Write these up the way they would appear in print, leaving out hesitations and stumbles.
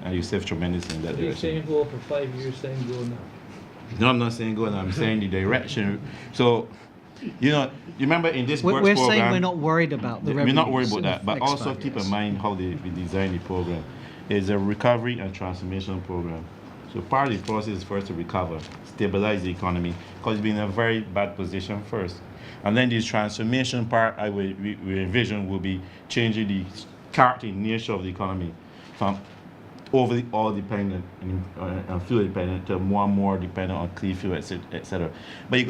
and you saved tremendously in that You're direction. saying hold for 5 years, saying go now. No, I'm not saying go now. I'm saying the direction. So, you remember in this works We're program, saying we're not worried about the we're not worried revenues about in that, the but next also 5 keep in years. mind how we design the program. It's a recovery and transformation program. So part of the process is first to recover, stabilize the economy, because it's been in a very bad position first. And then this transformation part, we envision will be changing the character and nature of the economy from overly oil dependent and fuel dependent to more and more dependent on clean fuel, etc. But you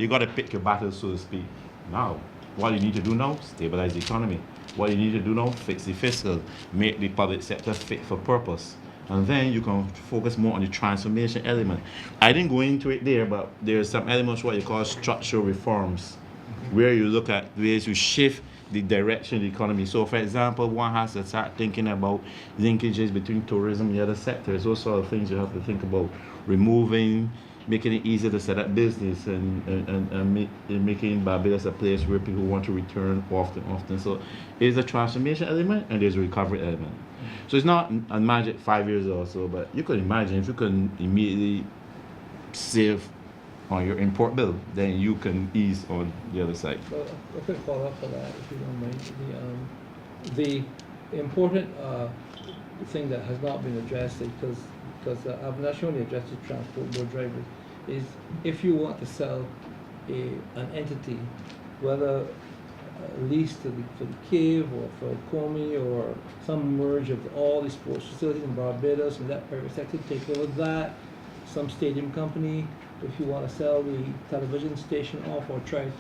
gotta pick your battles, so to speak. Now, what you need to do now, stabilize the economy. What you need to do now, fix the fiscal, make the public sector fit for purpose. And then you can focus more on the transformation element. I didn't go into it there, but there's some elements what you call structural reforms, where you look at ways to shift the direction of the economy. So, for example, one has to start thinking about linkages between tourism and the other sectors. Those sort of things you have to think about removing, making it easier to set up business, and making Barbados a place where people want to return often. So there's a transformation element and there's a recovery element. So it's not a magic 5 years or so, but you could imagine if you can immediately save on your import bill, then you can ease on the other side. Well, a quick follow-up for that, if you don't mind. The important thing that has not been addressed, because Avinash only addressed the transport board drivers, is if you want to sell an entity, whether leased for the cave or for Comey or some merge of all the sports facilities in Barbados and that private sector take over that, some stadium company, if you want to sell the television station off or try.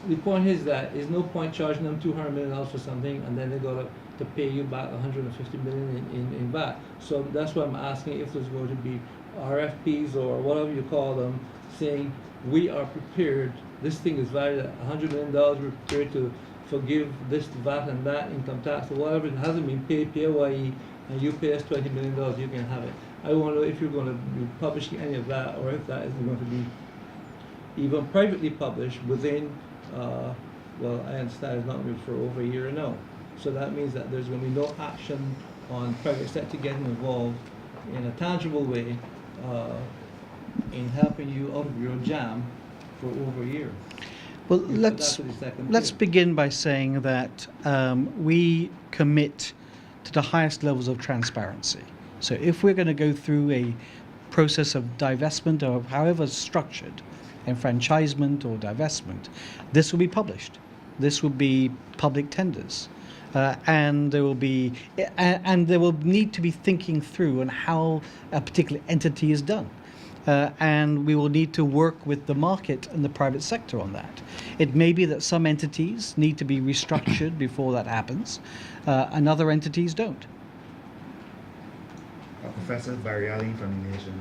The point is that there's no point charging them $200 million for something and then they got to pay you back $150 million in VAT. So that's why I'm asking if there's going to be RFPs or whatever you call them, saying we are prepared, this thing is valued at $100 million, we're prepared to forgive this VAT and that income tax or whatever, it hasn't been paid PAYE, and you pay us $20 million, you can have it. I wonder if you're going to be publishing any of that, or if that is going to be even privately published within, well, I understand it's not been for over a year now. So that means that there's going to be no action on private sector getting involved in a tangible way in helping you out of your jam for over a year. Well, let's begin by saying that we commit to the highest levels of transparency. So if we're going to go through a process of divestment or however structured, enfranchisement or divestment, this will be published. This will be public tenders. And there will need to be thinking through on how a particular entity is done. And we will need to work with the market and the private sector on that. It may be that some entities need to be restructured before that happens, and other entities don't. Professor Variali from the Nation.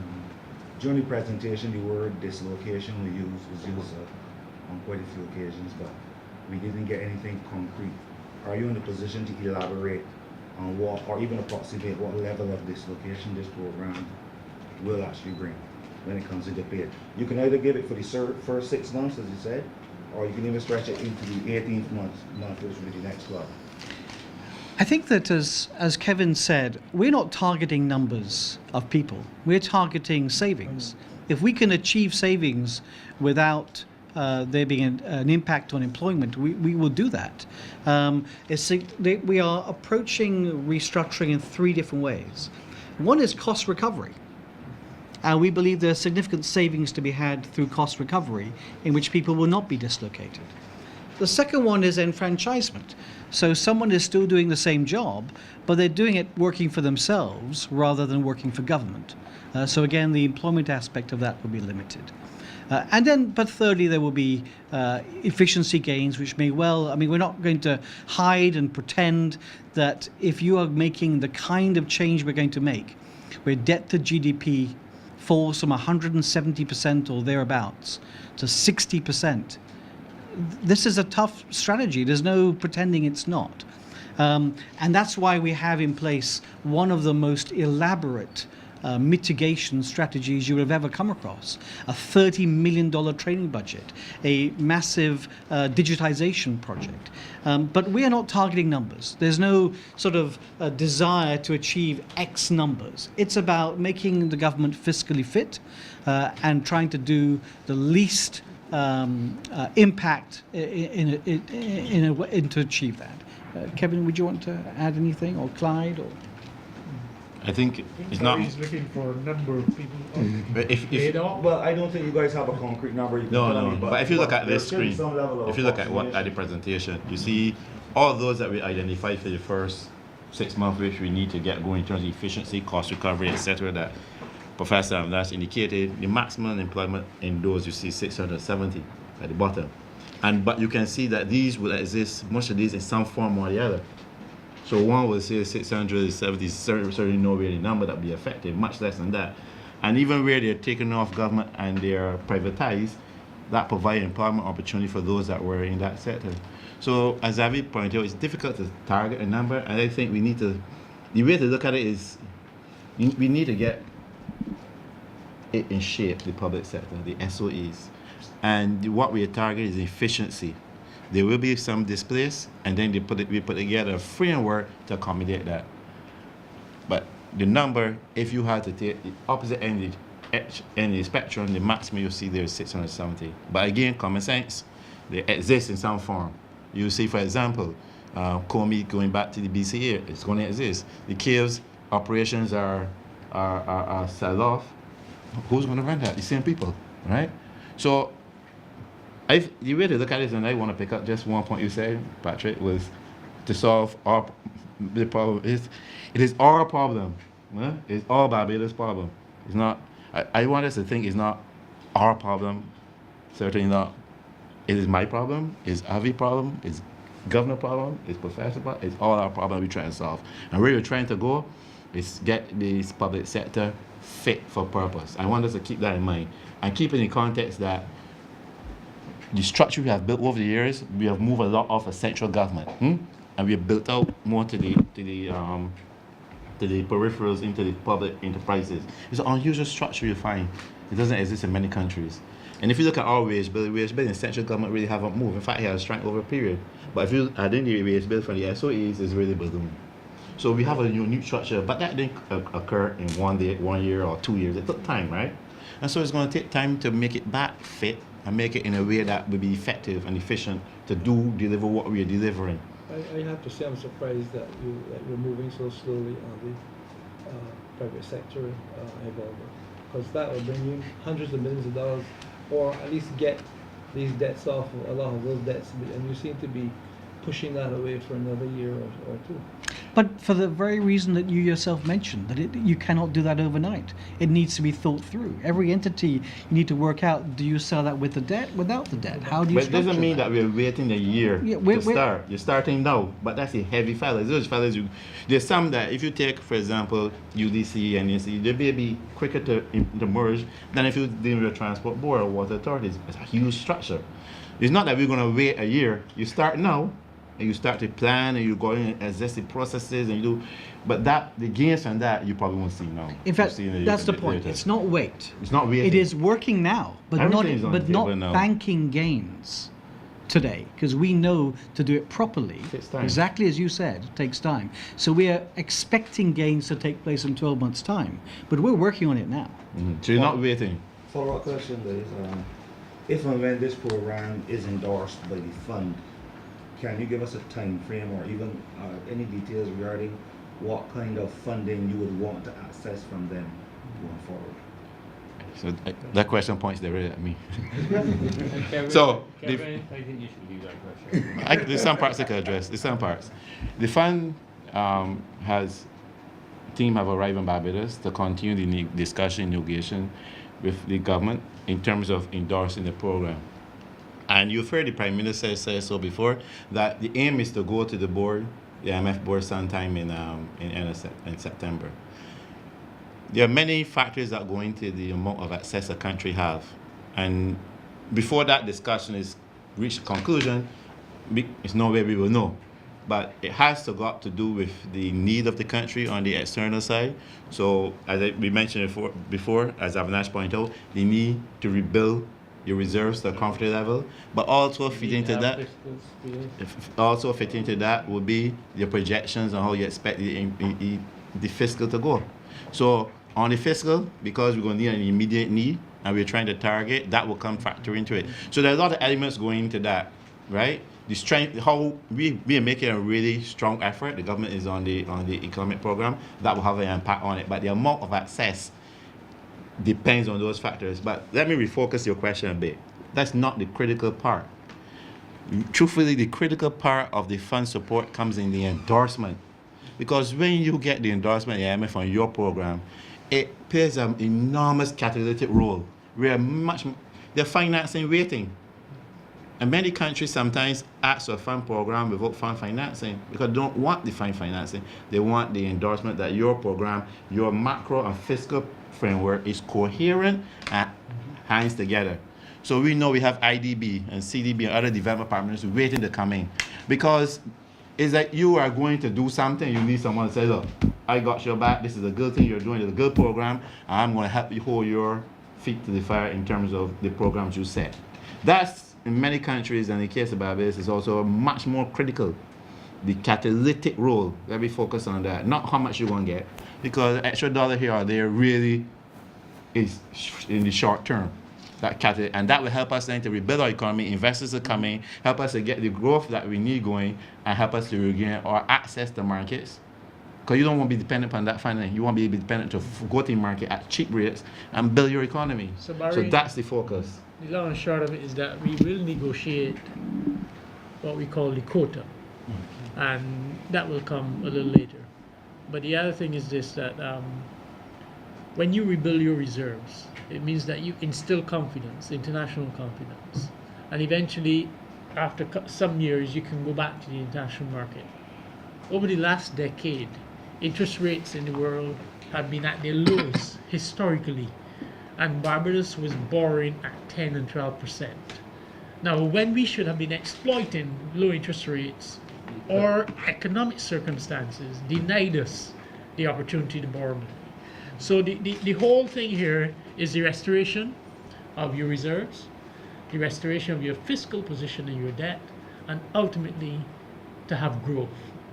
During the presentation, the word dislocation was used on quite a few occasions, but we didn't get anything concrete. Are you in a position to elaborate on what, or even approximate what level of dislocation this program will actually bring when it comes to debate? You can either give it for the first 6 months, as you said, or you can even stretch it into the 18th month, which will be the next club. I think that as Kevin said, we're not targeting numbers of people. We're targeting savings. If we can achieve savings without there being an impact on employment, we will do that. We are approaching restructuring in 3 different ways. One is cost recovery. And we believe there are significant savings to be had through cost recovery in which people will not be dislocated. The second one is enfranchisement. So someone is still doing the same job, but they're doing it working for themselves rather than working for government. So again, the employment aspect of that will be limited. But thirdly, there will be efficiency gains, which may well, we're not going to hide and pretend that if you are making the kind of change we're going to make, where debt to GDP falls from 170% or thereabouts to 60%, this is a tough strategy. There's no pretending it's not. And that's why we have in place one of the most elaborate mitigation strategies you would have ever come across. A $30 million training budget, a massive digitization project. But we are not targeting numbers. There's no sort of desire to achieve X numbers. It's about making the government fiscally fit and trying to do the least impact to achieve that. Kevin, would you want to add anything, or Clyde, or? I think it's not. He's looking for a number of people. But if Well, I don't think you guys have a concrete number. You can tell me, but if you look at there this should be screen, some level of if you look at what at the approximation. presentation, you see all those that we identified for the first 6 months, which we need to get going in terms of efficiency, cost recovery, etc. That Professor Avinash indicated, the maximum employment in those you see 670 at the bottom, but you can see that these will exist, most of these in some form or the other. So one will say 670 is certainly nowhere the number that will be effective, much less than that. And even where they're taken off government and they're privatized, that provide employment opportunity for those that were in that sector. So as Avi pointed out, it's difficult to target a number, and I think the way to look at it is we need to get it in shape, the public sector, the SOEs. And what we target is efficiency. There will be some displaced, and then we put together a framework to accommodate that. But the number, if you had to take the opposite end of the spectrum, the maximum you'll see there is 670. But again, common sense, they exist in some form. You see, for example, Comey going back to the BCA, it's going to exist. The caves operations are sell off. Who's going to run that? The same people, right? So the way to look at it, and I want to pick up just one point you said, Patrick, was to solve the problem. It is our problem. It's all Barbados' problem. It's not. I want us to think it's not our problem. Certainly not. It is my problem. It's Avi's problem. It's governor problem. It's professor problem. It's all our problem we try to solve. And where we're trying to go is get this public sector fit for purpose. I want us to keep that in mind and keep it in context that the structure we have built over the years, we have moved a lot off of central government, and we have built out more to the peripherals, into the public enterprises. It's an unusual structure you find. It doesn't exist in many countries. And if you look at our wage bill in central government really haven't moved. In fact, it has shrunk over a period. But if you add in the wage bill from the SOEs, it's really ballooned. So we have a unique structure, but that didn't occur in 1 year or 2 years. It took time, right? And so it's going to take time to make it back fit and make it in a way that will be effective and efficient to deliver what we are delivering. I have to say I'm surprised that you're moving so slowly on the private sector involvement, because that will bring you hundreds of millions of dollars, or at least get these debts off, a lot of those debts, and you seem to be pushing that away for another year or two. But for the very reason that you yourself mentioned, that you cannot do that overnight. It needs to be thought through. Every entity, you need to work out, do you sell that with the debt, without the debt? How do you But it doesn't mean that we're waiting a year to start. You're starting now, but that's a heavy fellas. Those fellas, there's some that if you take, for example, UDC and NC, they may be quicker to merge than if you deal with a transport board or water authorities. It's a huge structure. It's not that we're going to wait a year. You start now, and you start to plan, and you go in and assess the processes, and you do. But the gains from that, you probably won't see now. In fact, that's the point. Later. It's not wait. It's not waiting. It is working now, but Everything is on the not table now. banking gains today, because we know to do it properly, Takes time. exactly as you said, it takes time. So we are expecting gains to take place in 12 months' time, but we're working on it now. So you're not waiting. Follow-up question is, if and when this program is endorsed by the fund, can you give us a time frame or even any details regarding what kind of funding you would want to access from them going forward? So that question points directly at me. Kevin, So, Kevin, I think you should do that question. There's some parts I can address. There's some parts. The fund team have arrived in Barbados to continue the discussion, negotiation with the government in terms of endorsing the program. And you've heard the Prime Minister say so before, that the aim is to go to the board, the IMF board, sometime in September. There are many factors that go into the amount of access a country have. And before that discussion is reached a conclusion, it's no way we will know. but it has got to do with the need of the country on the external side. So as we mentioned before, as Avinash pointed out, the need to rebuild your reserves to a comfortable level, but also fitting into that. Also fitting into that would be your projections on how you expect the fiscal to go. So on the fiscal, because we're going to need an immediate need and we're trying to target, that will come factor into it. So there's a lot of elements going into that, right? The strength, how we are making a really strong effort. The government is on the economic program that will have an impact on it, but the amount of access depends on those factors. But let me refocus your question a bit. That's not the critical part. Truthfully, the critical part of the fund support comes in the endorsement, because when you get the endorsement of the IMF on your program, it plays an enormous catalytic role. They're financing waiting. And many countries sometimes ask for a fund program without fund financing because they don't want the fund financing. They want the endorsement that your program, your macro and fiscal framework is coherent and hangs together. So we know we have IDB and CDB and other development partners waiting to come in, because it's like you are going to do something, you need someone to say, look, I got your back, this is a good thing you're doing, it's a good program, and I'm going to help you hold your feet to the fire in terms of the programs you set. That's, in many countries, and in the case of Barbados, is also much more critical. The catalytic role, let me focus on that, not how much you're going to get, because an extra dollar here or there really is in the short term. And that will help us then to rebuild our economy. Investors are coming, help us to get the growth that we need going, and help us to regain our access to markets. Because you don't want to be dependent on that funding. You want to be dependent to go to the market at cheap rates and build your economy. So that's the focus. The long and short of it is that we will negotiate what we call the quota, and that will come a little later. But the other thing is this, that when you rebuild your reserves, it means that you instill confidence, international confidence, and eventually, after some years, you can go back to the international market. Over the last decade, interest rates in the world have been at their lowest historically, and Barbados was borrowing at 10 and 12%. Now, when we should have been exploiting low interest rates, or economic circumstances denied us the opportunity to borrow money. So the whole thing here is the restoration of your reserves, the restoration of your fiscal position and your debt, and ultimately to have growth.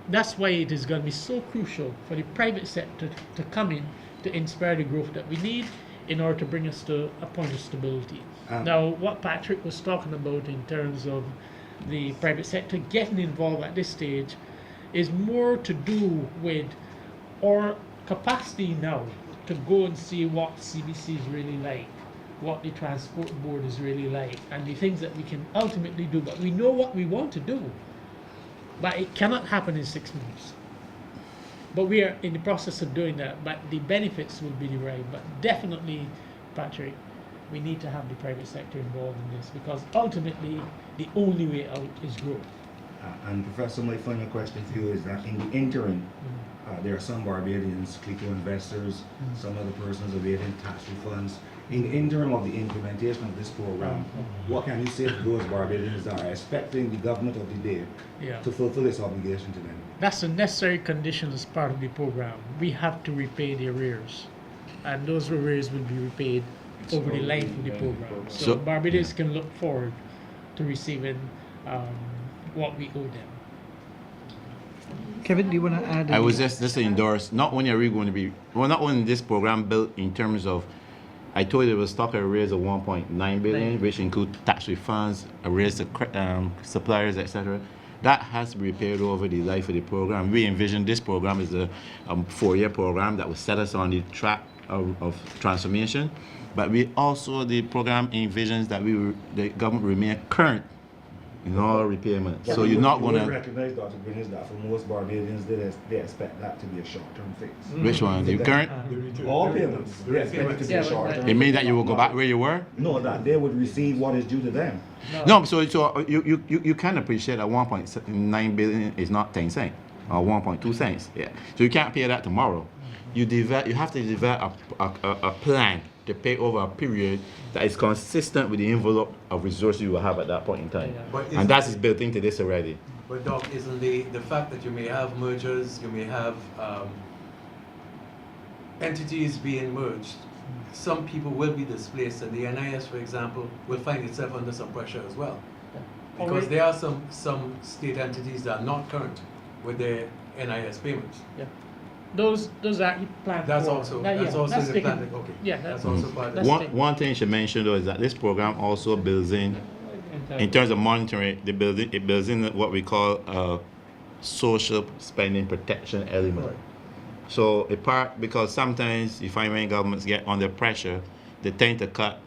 That's why it is going to be so crucial for the private sector to come in to inspire the growth that we need in order to bring us to a point of stability. Now, what Patrick was talking about in terms of the private sector getting involved at this stage is more to do with our capacity now to go and see what CBC is really like, what the transport board is really like, and the things that we can ultimately do. But we know what we want to do, but it cannot happen in 6 months. But we are in the process of doing that, but the benefits will be derived. But definitely, Patrick, we need to have the private sector involved in this, because ultimately the only way out is growth. And Professor, my final question to you is that in the interim, there are some Barbadians, Clico investors, some other persons awaiting tax refunds. In the interim of the implementation of this program, what can you say to those Barbadians that are expecting the government of the day to fulfill its obligation to them? That's a necessary condition as part of the program. We have to repay the arrears, and those arrears will be repaid over the life of the program. So Barbados can look forward to receiving what we owe them. Kevin, do you want to add? I was just to endorse, not only are we going to be, well, not only this program built in terms of, I told you it was stock arrears of 1.9 billion, which include tax refunds, arrears to suppliers, etc. That has to be repaid over the life of the program. We envision this program as a 4-year program that will set us on the track of transformation. But we also, the program envisions that the government remain current in all repayments. So you're not going to recognize, Dr. Greenidge, that for most Barbadians, they expect that to be a short-term fix. Which one? The current? All payments, they expect it to be a short-term. It means that you will go back where you were? No, that they would receive what is due to them. No, so you can appreciate that 1.9 billion is not 10 cents or 1.2 cents. Yeah. So you can't pay that tomorrow. You have to develop a plan to pay over a period that is consistent with the envelope of resources you will have at that point in time. And that is built into this already. But Doc, isn't the fact that you may have mergers, you may have entities being merged, some people will be displaced, and the NIS, for example, will find itself under some pressure as well. Because there are some state entities that are not current with their NIS payments. Yeah. Those are planned That's for. also That- that's yeah, also that's the taken- plan. Okay. Yeah, That's also part of that's it. taken. One thing you should mention though is that this program also builds in terms of monitoring, it builds in what we call a social spending protection element. Right. So because sometimes you find when governments get under pressure, they tend to cut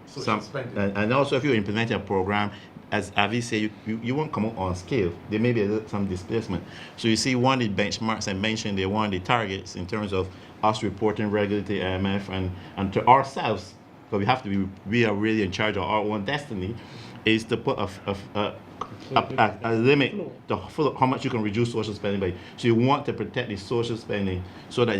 Social spending. and also if you're implementing a program, as Avi said, you won't come out on scale. There may be some displacement. So you see one of the benchmarks I mentioned there, one of the targets in terms of us reporting regularly to IMF and to ourselves, because we are really in charge of our own destiny, is to put a limit to how much you can reduce social spending by. So you want to protect the social spending so that